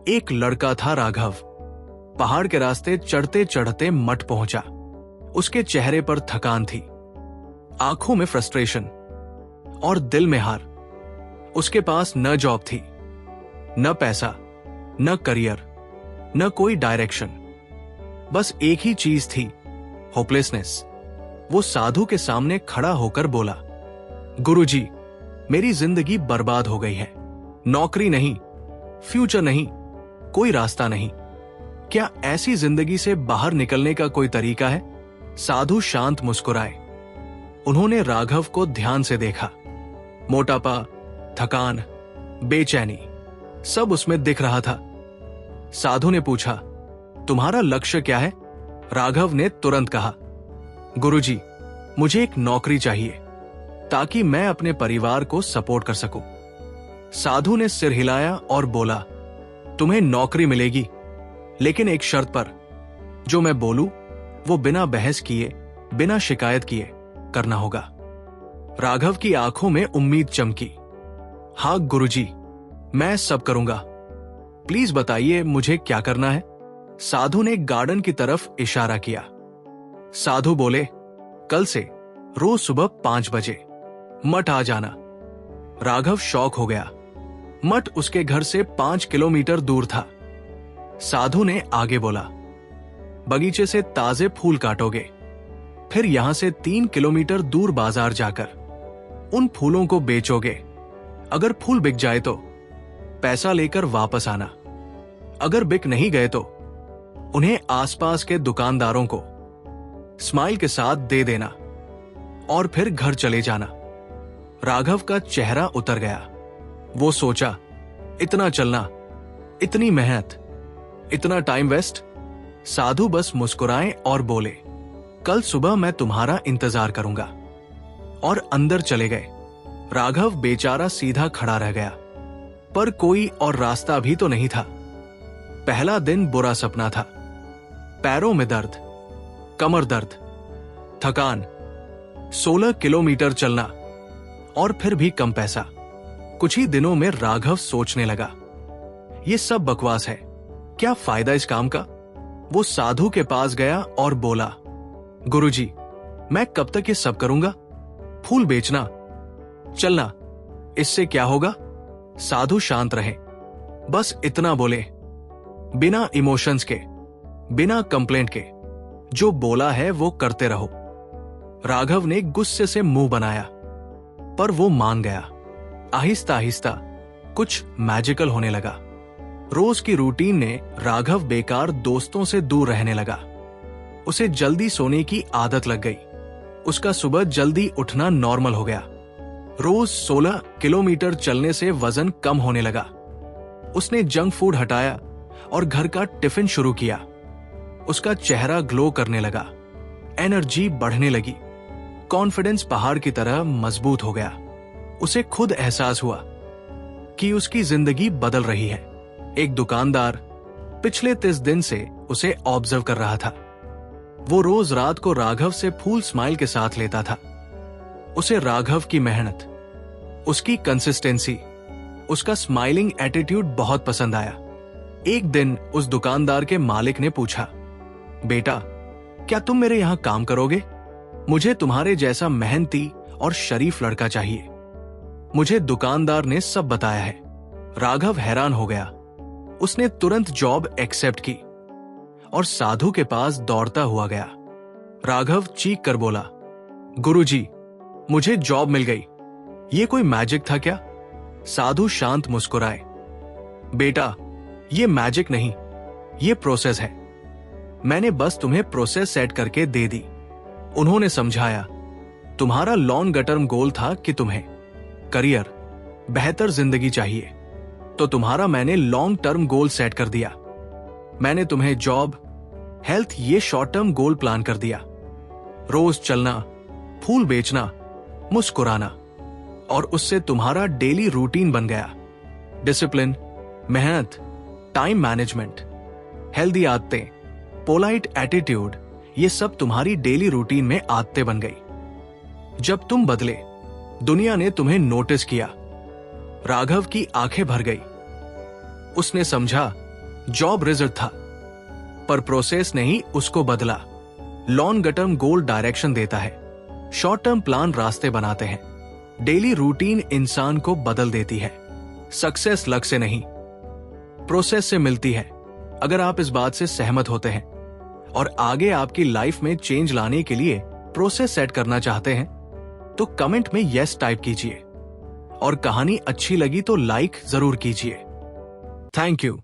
एक लड़का था राघव। पहाड़ के रास्ते चढ़ते चढ़ते मठ पहुंचा। उसके चेहरे पर थकान थी, आंखों में फ्रस्ट्रेशन और दिल में हार। उसके पास न जॉब थी, न पैसा, न करियर, न कोई डायरेक्शन। बस एक ही चीज थी, होपलेसनेस। वो साधु के सामने खड़ा होकर बोला, गुरुजी, मेरी जिंदगी बर्बाद हो गई है। नौकरी नहीं, फ्यूचर नहीं, कोई रास्ता नहीं। क्या ऐसी जिंदगी से बाहर निकलने का कोई तरीका है? साधु शांत मुस्कुराए। उन्होंने राघव को ध्यान से देखा। मोटापा, थकान, बेचैनी, सब उसमें दिख रहा था। साधु ने पूछा, तुम्हारा लक्ष्य क्या है? राघव ने तुरंत कहा, गुरुजी, मुझे एक नौकरी चाहिए ताकि मैं अपने परिवार को सपोर्ट कर सकूं। साधु ने सिर हिलाया और बोला, तुम्हें नौकरी मिलेगी, लेकिन एक शर्त पर। जो मैं बोलूं वो बिना बहस किए, बिना शिकायत किए करना होगा। राघव की आंखों में उम्मीद चमकी। हाँ गुरुजी, मैं सब करूंगा। प्लीज बताइए मुझे क्या करना है? साधु ने गार्डन की तरफ इशारा किया। साधु बोले, कल से रोज सुबह 5 बजे मठ आ जाना। राघव शॉक हो गया। मठ उसके घर से 5 किलोमीटर दूर था। साधु ने आगे बोला, बगीचे से ताजे फूल काटोगे, फिर यहां से 3 किलोमीटर दूर बाजार जाकर उन फूलों को बेचोगे। अगर फूल बिक जाए तो पैसा लेकर वापस आना। अगर बिक नहीं गए तो उन्हें आसपास के दुकानदारों को स्माइल के साथ दे देना और फिर घर चले जाना। राघव का चेहरा उतर गया। वो सोचा, इतना चलना, इतनी मेहनत, इतना टाइम वेस्ट। साधु बस मुस्कुराए और बोले, कल सुबह मैं तुम्हारा इंतजार करूंगा। और अंदर चले गए। राघव बेचारा सीधा खड़ा रह गया, पर कोई और रास्ता भी तो नहीं था। पहला दिन बुरा सपना था। पैरों में दर्द, कमर दर्द, थकान, 16 किलोमीटर चलना और फिर भी कम पैसा। कुछ ही दिनों में राघव सोचने लगा, ये सब बकवास है, क्या फायदा इस काम का? वो साधु के पास गया और बोला, गुरुजी, मैं कब तक ये सब करूंगा? फूल बेचना, चलना, इससे क्या होगा? साधु शांत रहे, बस इतना बोले, बिना इमोशंस के, बिना कंप्लेंट के, जो बोला है वो करते रहो। राघव ने गुस्से से मुंह बनाया, पर वो मान गया। आहिस्ता आहिस्ता कुछ मैजिकल होने लगा। रोज की रूटीन ने राघव बेकार दोस्तों से दूर रहने लगा। उसे जल्दी सोने की आदत लग गई। उसका सुबह जल्दी उठना नॉर्मल हो गया। रोज 16 किलोमीटर चलने से वजन कम होने लगा। उसने जंक फूड हटाया और घर का टिफिन शुरू किया। उसका चेहरा ग्लो करने लगा, एनर्जी बढ़ने लगी, कॉन्फिडेंस पहाड़ की तरह मजबूत हो गया। उसे खुद एहसास हुआ कि उसकी जिंदगी बदल रही है। एक दुकानदार पिछले 30 दिन से उसे ऑब्जर्व कर रहा था। वो रोज रात को राघव से फूल स्माइल के साथ लेता था। उसे राघव की मेहनत, उसकी कंसिस्टेंसी, उसका स्माइलिंग एटीट्यूड बहुत पसंद आया। एक दिन उस दुकानदार के मालिक ने पूछा, बेटा, क्या तुम मेरे यहां काम करोगे? मुझे तुम्हारे जैसा मेहनती और शरीफ लड़का चाहिए। मुझे दुकानदार ने सब बताया है। राघव हैरान हो गया। उसने तुरंत जॉब एक्सेप्ट की और साधु के पास दौड़ता हुआ गया। राघव चीख कर बोला, गुरुजी, मुझे जॉब मिल गई। ये कोई मैजिक था क्या? साधु शांत मुस्कुराए, बेटा, ये मैजिक नहीं, ये प्रोसेस है। मैंने बस तुम्हें प्रोसेस सेट करके दे दी। उन्होंने समझाया, तुम्हारा लॉन्ग टर्म गोल था कि तुम्हें करियर, बेहतर जिंदगी चाहिए, तो तुम्हारा मैंने लॉन्ग टर्म गोल सेट कर दिया। मैंने तुम्हें जॉब, हेल्थ, ये शॉर्ट टर्म गोल प्लान कर दिया। रोज चलना, फूल बेचना, मुस्कुराना, और उससे तुम्हारा डेली रूटीन बन गया। डिसिप्लिन, मेहनत, टाइम मैनेजमेंट, हेल्दी आदतें, पोलाइट एटीट्यूड, ये सब तुम्हारी डेली रूटीन में आदतें बन गई। जब तुम बदले, दुनिया ने तुम्हें नोटिस किया। राघव की आंखें भर गई। उसने समझा जॉब रिजल्ट था, पर प्रोसेस ने ही उसको बदला। लॉन्ग टर्म गोल डायरेक्शन देता है, शॉर्ट टर्म प्लान रास्ते बनाते हैं। डेली रूटीन इंसान को बदल देती है। सक्सेस लक से नहीं, प्रोसेस से मिलती है। अगर आप इस बात से सहमत होते हैं और आगे आपकी लाइफ में चेंज लाने के लिए प्रोसेस सेट करना चाहते हैं, तो कमेंट में यस टाइप कीजिए और कहानी अच्छी लगी तो लाइक जरूर कीजिए। Thank you.